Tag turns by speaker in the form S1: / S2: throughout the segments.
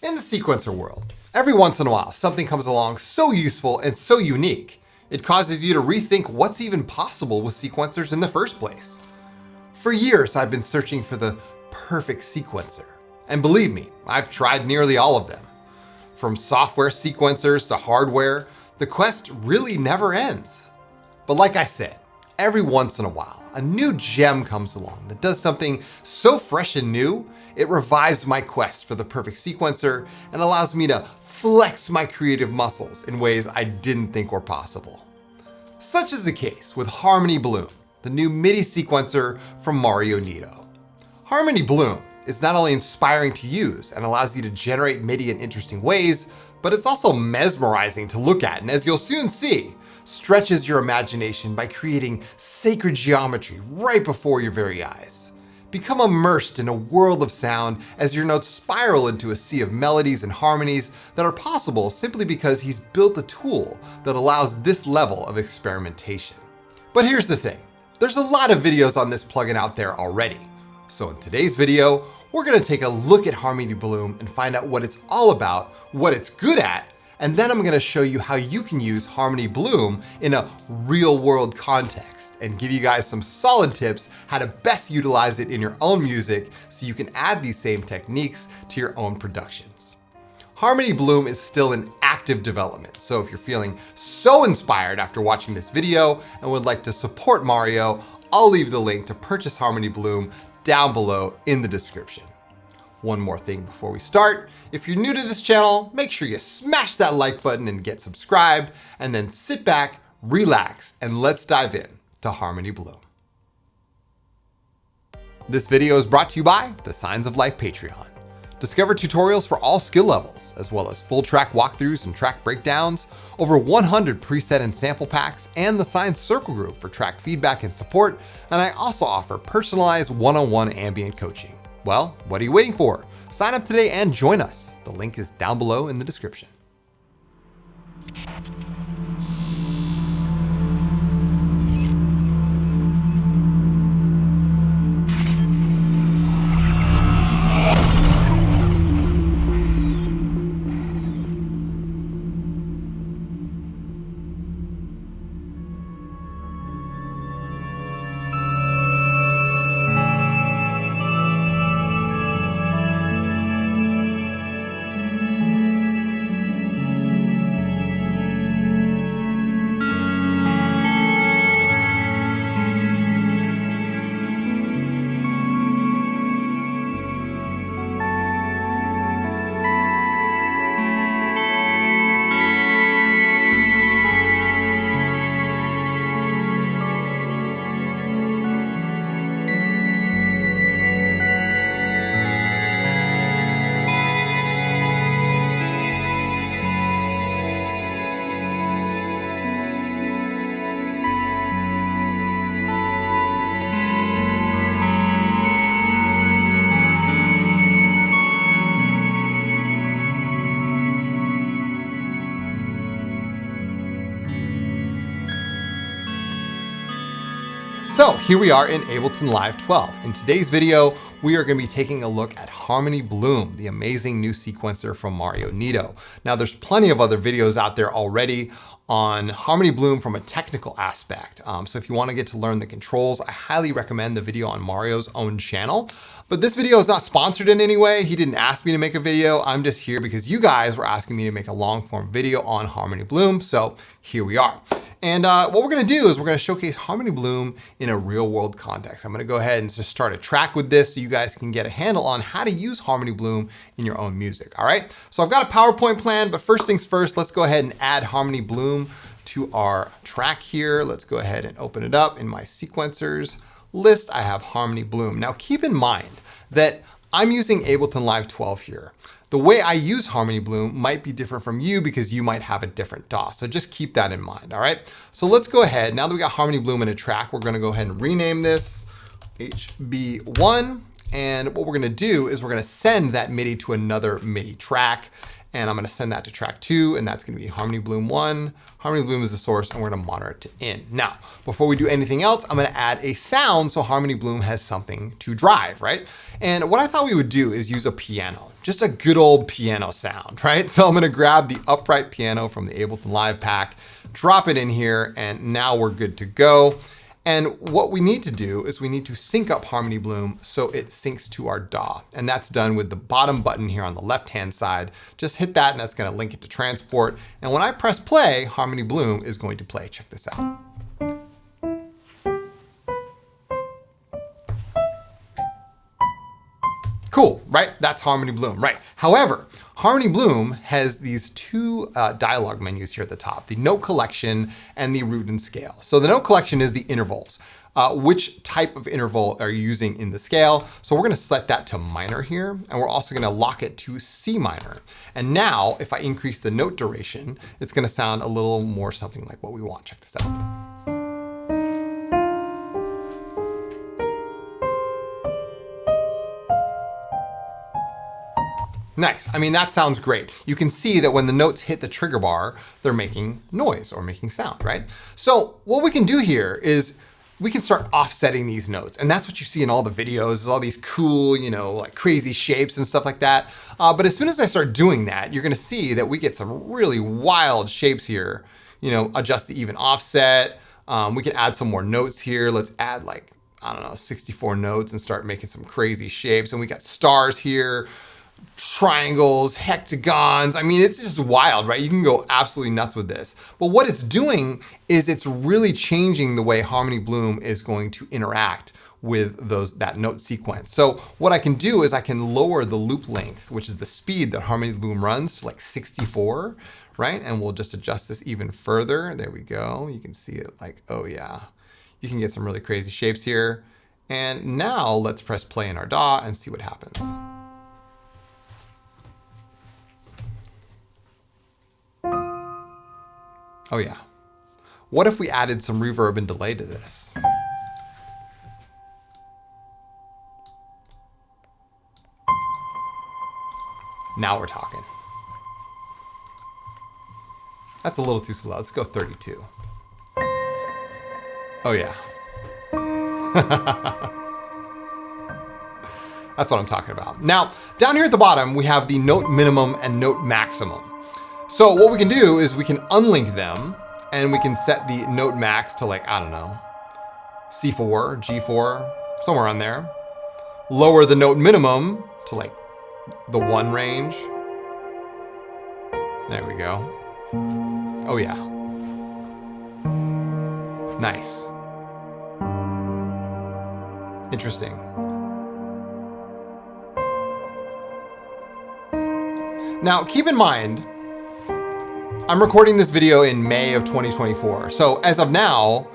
S1: In the sequencer world, every once in a while, something comes along so useful and so unique, it causes you to rethink what's even possible with sequencers in the first place. For years, I've been searching for the perfect sequencer. And believe me, I've tried nearly all of them. From software sequencers to hardware, the quest really never ends. But like I said, every once in a while, a new gem comes along that does something so fresh and new, it revives my quest for the perfect sequencer and allows me to flex my creative muscles in ways I didn't think were possible. Such is the case with Harmony Bloom, the new MIDI sequencer from Mario Nieto. Harmony Bloom is not only inspiring to use and allows you to generate MIDI in interesting ways, but it's also mesmerizing to look at, and as you'll soon see, stretches your imagination by creating sacred geometry right before your very eyes. Become immersed in a world of sound as your notes spiral into a sea of melodies and harmonies that are possible simply because he's built a tool that allows this level of experimentation. But here's the thing, there's a lot of videos on this plugin out there already. So in today's video, we're gonna take a look at Harmony Bloom and find out what it's all about, what it's good at, and then I'm gonna show you how you can use Harmony Bloom in a real world context and give you guys some solid tips how to best utilize it in your own music so you can add these same techniques to your own productions. Harmony Bloom is still in active development, so if you're feeling so inspired after watching this video and would like to support Mario, I'll leave the link to purchase Harmony Bloom down below in the description. One more thing before we start, if you're new to this channel, make sure you smash that like button and get subscribed, and then sit back, relax, and let's dive in to Harmony Bloom. This video is brought to you by the Signs of Life Patreon. Discover tutorials for all skill levels, as well as full track walkthroughs and track breakdowns, over 100 preset and sample packs, and the Signs Circle Group for track feedback and support, and I also offer personalized one-on-one ambient coaching. Well, what are you waiting for? Sign up today and join us. The link is down below in the description. So here we are in Ableton Live 12. In today's video, we are going to be taking a look at Harmony Bloom, the amazing new sequencer from Mario Nieto. Now there's plenty of other videos out there already on Harmony Bloom from a technical aspect. So if you want to get to learn the controls, I highly recommend the video on Mario's own channel. But this video is not sponsored in any way. He didn't ask me to make a video. I'm just here because you guys were asking me to make a long form video on Harmony Bloom. So here we are. And what we're gonna do is we're gonna showcase Harmony Bloom in a real world context. I'm gonna go ahead and just start a track with this so you guys can get a handle on how to use Harmony Bloom in your own music, all right? So I've got a PowerPoint plan, but first things first, let's go ahead and add Harmony Bloom to our track here. Let's go ahead and open it up in my sequencers list. I have Harmony Bloom. Now keep in mind that I'm using Ableton Live 12 here. The way I use Harmony Bloom might be different from you because you might have a different DAW. So just keep that in mind, all right? So let's go ahead, now that we got Harmony Bloom in a track, we're gonna go ahead and rename this HB1. And what we're gonna do is we're gonna send that MIDI to another MIDI track. and I'm going to send that to track 2, and that's going to be Harmony Bloom 1. Harmony Bloom is the source, and we're going to monitor it to in. Now, before we do anything else, I'm going to add a sound so Harmony Bloom has something to drive, right? And what I thought we would do is use a piano, just a good old piano sound, right? So I'm going to grab the upright piano from the Ableton Live pack, drop it in here, and now we're good to go. And what we need to do is we need to sync up Harmony Bloom so it syncs to our DAW. And that's done with the bottom button here on the left-hand side. Just hit that and that's gonna link it to transport. And when I press play, Harmony Bloom is going to play. Check this out. Cool, right? That's Harmony Bloom, right? However, Harmony Bloom has these two dialog menus here at the top, the note collection and the root and scale. So the note collection is the intervals. Which type of interval are you using in the scale? So we're gonna set that to minor here, and we're also gonna lock it to C minor. And now, if I increase the note duration, it's gonna sound a little more something like what we want. Check this out. Nice. I mean, that sounds great. You can see that when the notes hit the trigger bar, they're making noise or making sound, right? So what we can do here is we can start offsetting these notes. And that's what you see in all the videos, is all these cool, you know, like crazy shapes and stuff like that. But as soon as I start doing that, you're gonna see that we get some really wild shapes here. You know, adjust the even offset. We can add some more notes here. Let's add like, I don't know, 64 notes and start making some crazy shapes. And we got stars here, triangles, hexagons. I mean, it's just wild, right? You can go absolutely nuts with this. But what it's doing is it's really changing the way Harmony Bloom is going to interact with that note sequence. So what I can do is I can lower the loop length, which is the speed that Harmony Bloom runs, to like 64, right? And we'll just adjust this even further. There we go. You can see it like, oh yeah. You can get some really crazy shapes here. And now let's press play in our DAW and see what happens. Oh yeah. What if we added some reverb and delay to this? Now we're talking. That's a little too slow. Let's go 32. Oh yeah. That's what I'm talking about. Now, down here at the bottom, we have the note minimum and note maximum. So what we can do is we can unlink them and we can set the note max to like, I don't know, C4, G4, somewhere on there. Lower the note minimum to like the 1 range. There we go. Oh yeah. Nice. Interesting. Now keep in mind, I'm recording this video in May of 2024. So as of now,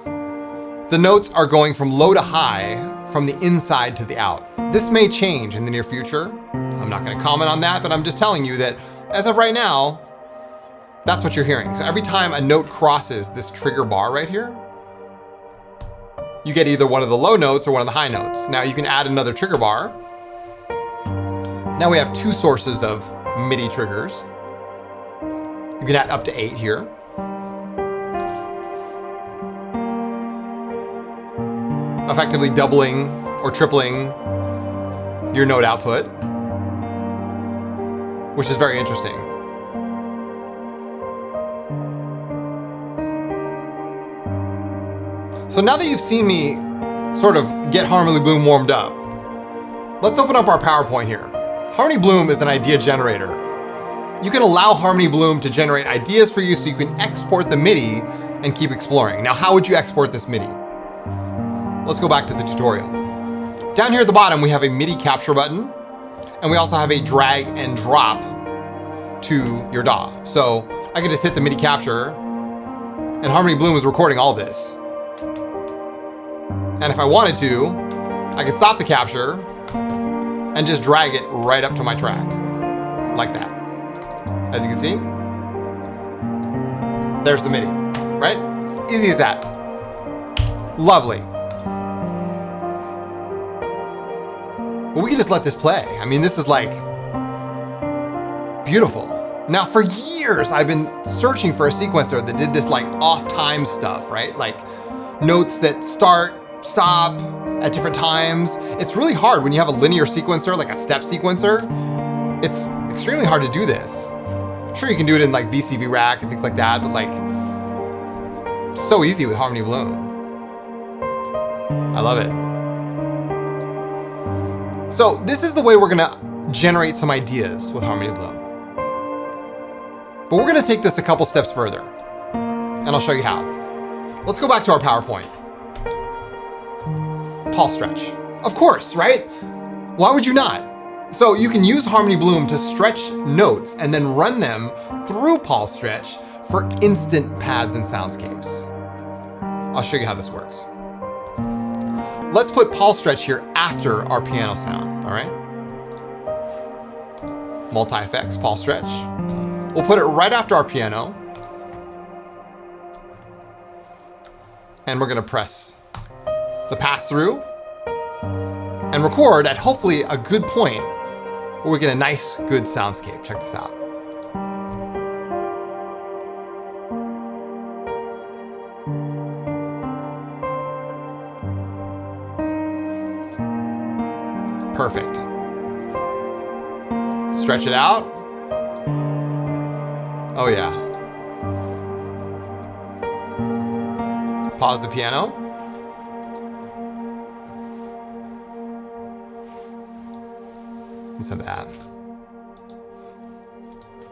S1: the notes are going from low to high, from the inside to the out. This may change in the near future. I'm not gonna comment on that, but I'm just telling you that as of right now, that's what you're hearing. So every time a note crosses this trigger bar right here, you get either one of the low notes or one of the high notes. Now you can add another trigger bar. Now we have 2 sources of MIDI triggers. You can add up to 8 here. Effectively doubling or tripling your note output, which is very interesting. So now that you've seen me sort of get Harmony Bloom warmed up, let's open up our PowerPoint here. Harmony Bloom is an idea generator. You can allow Harmony Bloom to generate ideas for you so you can export the MIDI and keep exploring. Now, how would you export this MIDI? Let's go back to the tutorial. Down here at the bottom, we have a MIDI capture button, and we also have a drag and drop to your DAW. So I can just hit the MIDI capture, and Harmony Bloom is recording all this. And if I wanted to, I can stop the capture and just drag it right up to my track, like that. As you can see, there's the MIDI, right? Easy as that. Lovely. But we can just let this play. I mean, this is like beautiful. Now, for years, I've been searching for a sequencer that did this like off-time stuff, right? Like notes that start, stop at different times. It's really hard when you have a linear sequencer, like a step sequencer. It's extremely hard to do this. Sure, you can do it in like VCV Rack and things like that, but like so easy with Harmony Bloom. I love it. So this is the way we're gonna generate some ideas with Harmony Bloom. But we're gonna take this a couple steps further, and I'll show you how. Let's go back to our PowerPoint. PaulStretch. Of course, right? Why would you not? So you can use Harmony Bloom to stretch notes and then run them through PaulStretch for instant pads and soundscapes. I'll show you how this works. Let's put PaulStretch here after our piano sound, all right? Multi-effects, PaulStretch. We'll put it right after our piano. And we're gonna press the pass through and record at hopefully a good point where we get a nice, good soundscape. Check this out. Perfect. Stretch it out. Oh yeah. Pause the piano. Listen to that.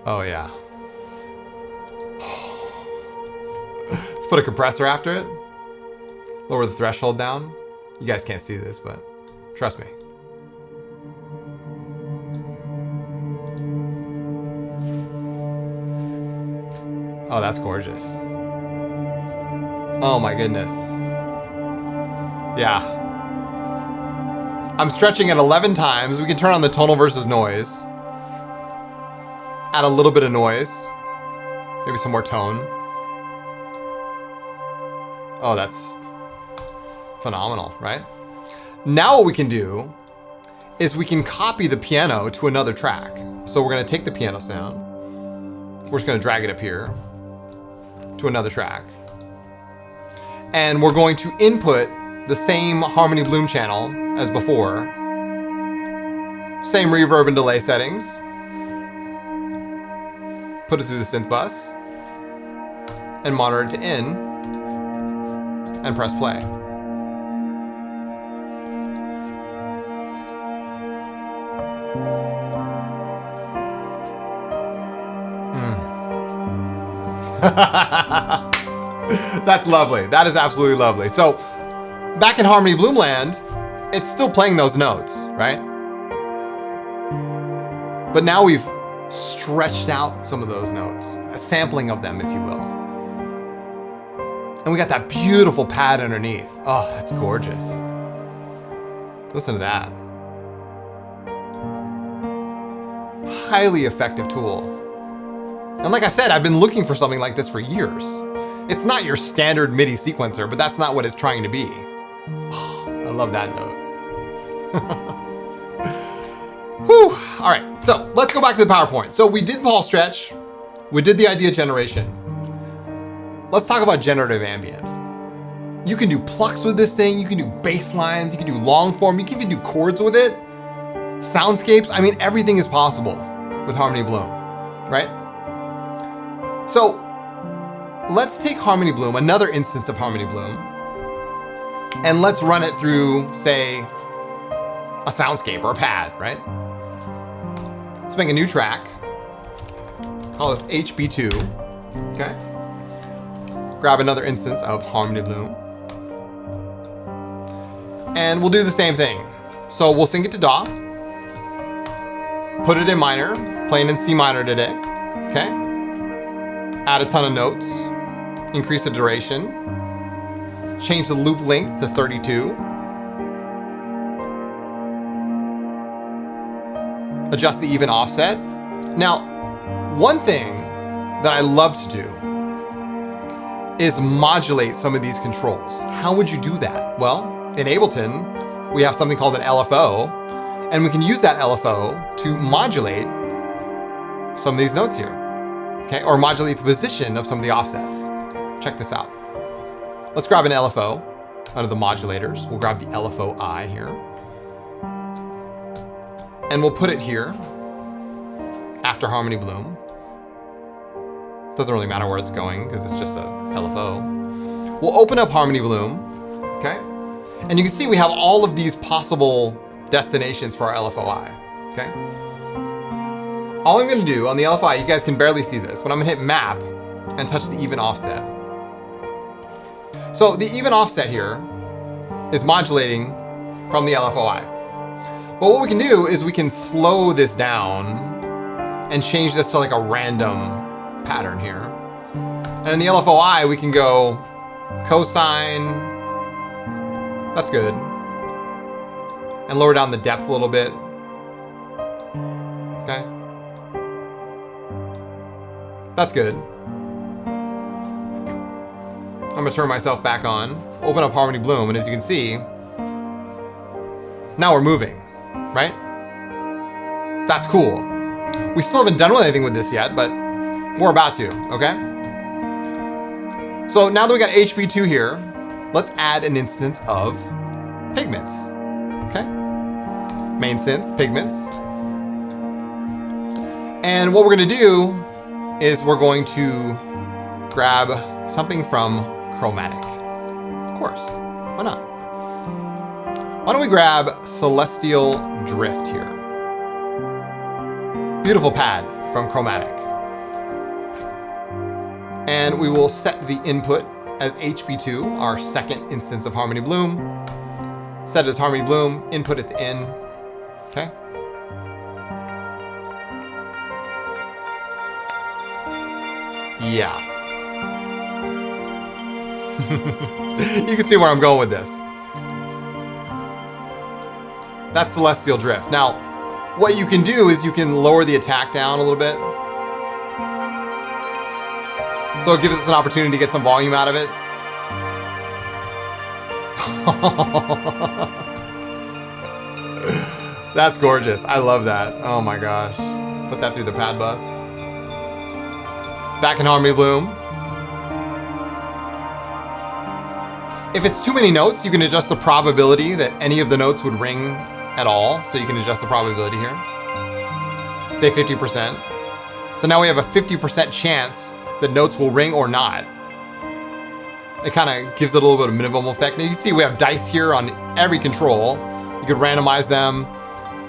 S1: Oh yeah. Let's put a compressor after it. Lower the threshold down. You guys can't see this, but trust me. Oh, that's gorgeous. Oh my goodness. Yeah. I'm stretching it 11 times. We can turn on the tonal versus noise. Add a little bit of noise. Maybe some more tone. Oh, that's phenomenal, right? Now what we can do is we can copy the piano to another track. So we're gonna take the piano sound. We're just gonna drag it up here to another track. And we're going to input the same Harmony Bloom channel as before. Same reverb and delay settings. Put it through the synth bus and monitor it to in and press play. That's lovely. That is absolutely lovely. So back in Harmony Bloom land, it's still playing those notes, right? But now we've stretched out some of those notes, a sampling of them, if you will. And we got that beautiful pad underneath. Oh, that's gorgeous. Listen to that. Highly effective tool. And like I said, I've been looking for something like this for years. It's not your standard MIDI sequencer, but that's not what it's trying to be. Oh, I love that note. Whew. All right, so let's go back to the PowerPoint. So we did PaulStretch, we did the idea generation. Let's talk about generative ambient. You can do plucks with this thing, you can do bass lines, you can do long form, you can even do chords with it. Soundscapes, I mean, everything is possible with Harmony Bloom, right? So let's take Harmony Bloom, another instance of Harmony Bloom, and let's run it through, say, a soundscape or a pad, right? Let's make a new track. Call this HB2, okay? Grab another instance of Harmony Bloom. And we'll do the same thing. So we'll sync it to DAW, put it in minor, playing in C minor today, okay? Add a ton of notes, increase the duration, change the loop length to 32, adjust the even offset. Now, one thing that I love to do is modulate some of these controls. How would you do that? Well, in Ableton, we have something called an LFO, and we can use that LFO to modulate some of these notes here. okay? Or modulate the position of some of the offsets. Check this out. Let's grab an LFO out of the modulators. We'll grab the LFO I here. And we'll put it here after Harmony Bloom. Doesn't really matter where it's going because it's just a LFO. We'll open up Harmony Bloom, okay? And you can see we have all of these possible destinations for our LFOI, okay? All I'm gonna do on the LFOI, you guys can barely see this, but I'm gonna hit map and touch the even offset. So the even offset here is modulating from the LFOI. But what we can do is we can slow this down and change this to like a random pattern here. And in the LFOI, we can go cosine, that's good. And lower down the depth a little bit, okay? That's good. I'm gonna turn myself back on, open up Harmony Bloom, and as you can see, now we're moving, right? That's cool. We still haven't done anything with this yet, but we're about to, okay? So now that we got HP2 here, let's add an instance of pigments, okay? Main synths, pigments. And what we're gonna do is we're going to grab something from Chromatic. Of course, why not? Why don't we grab Celestial Drift here? Beautiful pad from Chromatic. And we will set the input as HP2, our second instance of Harmony Bloom. Set it as Harmony Bloom, input it to in, okay? Yeah. You can see where I'm going with this. That's Celestial Drift. Now, what you can do is you can lower the attack down a little bit. So it gives us an opportunity to get some volume out of it. That's gorgeous. I love that. Oh my gosh. Put that through the pad bus. Back in Harmony Bloom. If it's too many notes, you can adjust the probability that any of the notes would ring at all. So you can adjust the probability here. Say 50%. So now we have a 50% chance that notes will ring or not. It kind of gives it a little bit of minimum effect. Now you can see we have dice here on every control. You could randomize them.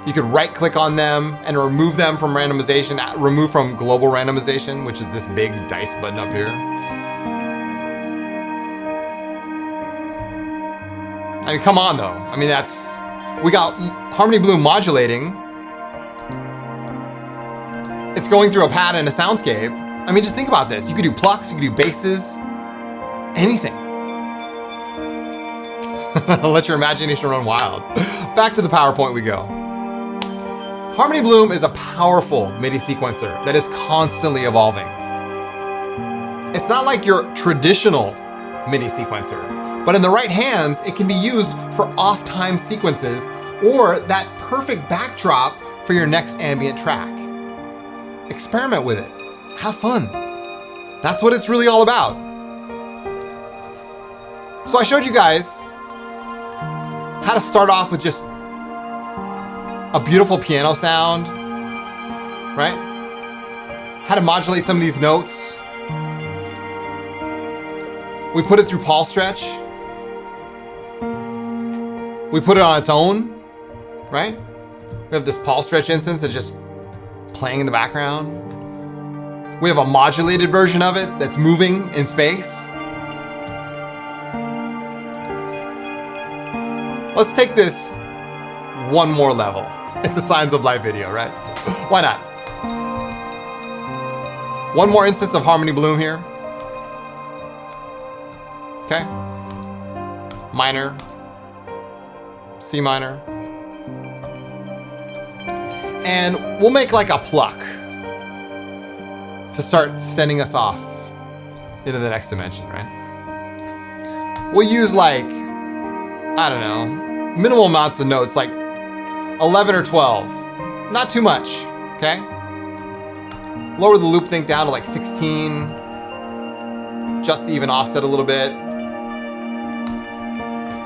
S1: You could right click on them and remove them from randomization, remove from global randomization, which is this big dice button up here. I mean, come on though. I mean, we got Harmony Bloom modulating. It's going through a pad and a soundscape. I mean, just think about this. You could do plucks, you could do basses, anything. Let your imagination run wild. Back to the PowerPoint we go. Harmony Bloom is a powerful MIDI sequencer that is constantly evolving. It's not like your traditional MIDI sequencer, but in the right hands, it can be used for off-time sequences or that perfect backdrop for your next ambient track. Experiment with it. Have fun. That's what it's really all about. So I showed you guys how to start off with just a beautiful piano sound, right? How to modulate some of these notes. We put it through PaulStretch. We put it on its own, right? We have this PaulStretch instance that's just playing in the background. We have a modulated version of it that's moving in space. Let's take this one more level. It's a Signs of Life video, right? Why not? One more instance of Harmony Bloom here. Okay. Minor. C minor. And we'll make like a pluck to start sending us off into the next dimension, right? We'll use like, I don't know, minimal amounts of notes, like 11 or 12. Not too much, okay? Lower the loop thing down to like 16. Just to even offset a little bit.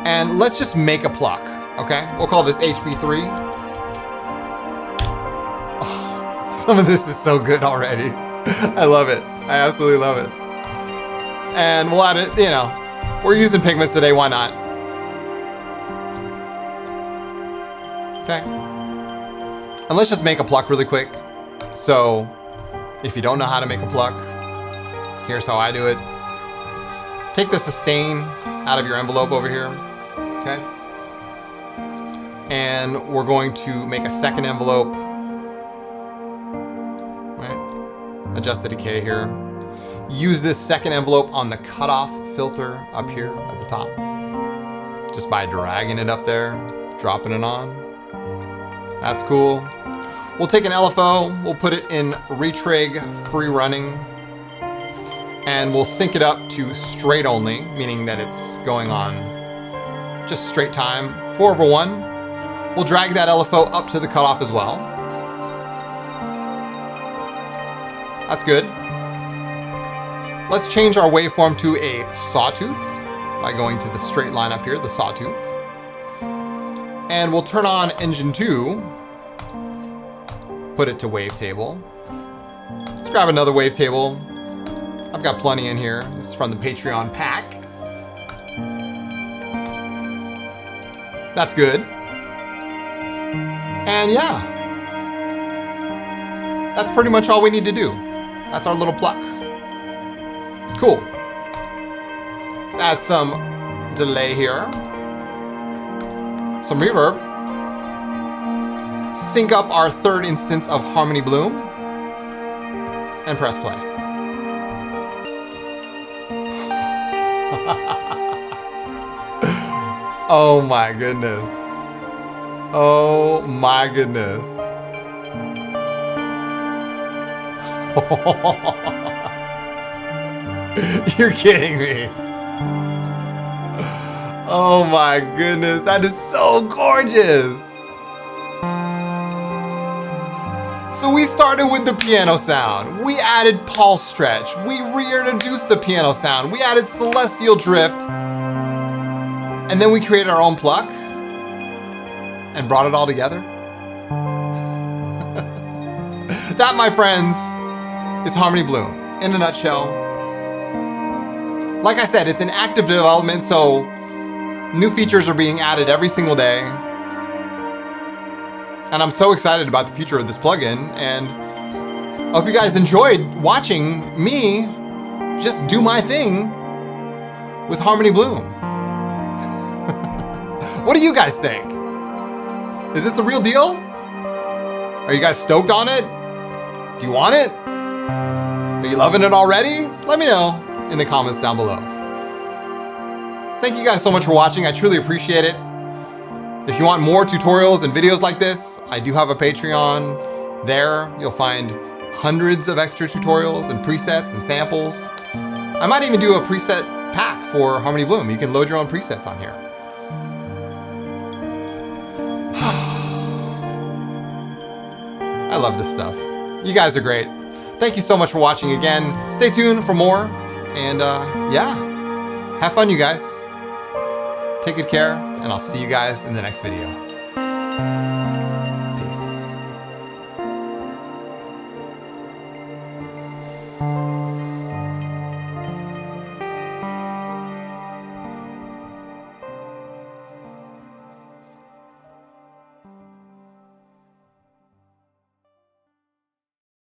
S1: And let's just make a pluck, okay? We'll call this HB3. Oh, some of this is so good already. I love it. I absolutely love it. And we'll add it, you know, we're using pigments today, why not? Okay. And let's just make a pluck really quick. So, if you don't know how to make a pluck, here's how I do it. Take the sustain out of your envelope over here, okay? And we're going to make a second envelope, right? Adjust the decay here. Use this second envelope on the cutoff filter up here at the top. Just by dragging it up there, dropping it on. That's cool. We'll take an LFO, we'll put it in retrig free running, and we'll sync it up to straight only, meaning that it's going on just straight time, 4/1. We'll drag that LFO up to the cutoff as well. That's good. Let's change our waveform to a sawtooth by going to the straight line up here, the sawtooth. And we'll turn on engine 2, put it to wavetable. Let's grab another wavetable. I've got plenty in here. This is from the Patreon pack. That's good. And yeah, that's pretty much all we need to do. That's our little pluck. Cool. Let's add some delay here. Some reverb. Sync up our third instance of Harmony Bloom. And press play. Oh my goodness. Oh my goodness. You're kidding me. Oh my goodness, that is so gorgeous. So we started with the piano sound. We added PaulStretch. We reintroduced the piano sound. We added Celestial Drift. And then we created our own pluck and brought it all together. That, my friends, is Harmony Bloom in a nutshell. Like I said, it's an active development, so new features are being added every single day. And I'm so excited about the future of this plugin, and I hope you guys enjoyed watching me just do my thing with Harmony Bloom. What do you guys think? Is this the real deal? Are you guys stoked on it? Do you want it? Are you loving it already? Let me know in the comments down below. Thank you guys so much for watching. I truly appreciate it. If you want more tutorials and videos like this, I do have a Patreon. There, you'll find hundreds of extra tutorials and presets and samples. I might even do a preset pack for Harmony Bloom. You can load your own presets on here. I love this stuff. You guys are great. Thank you so much for watching again. Stay tuned for more. And yeah, have fun, you guys. Take good care, and I'll see you guys in the next video. Peace.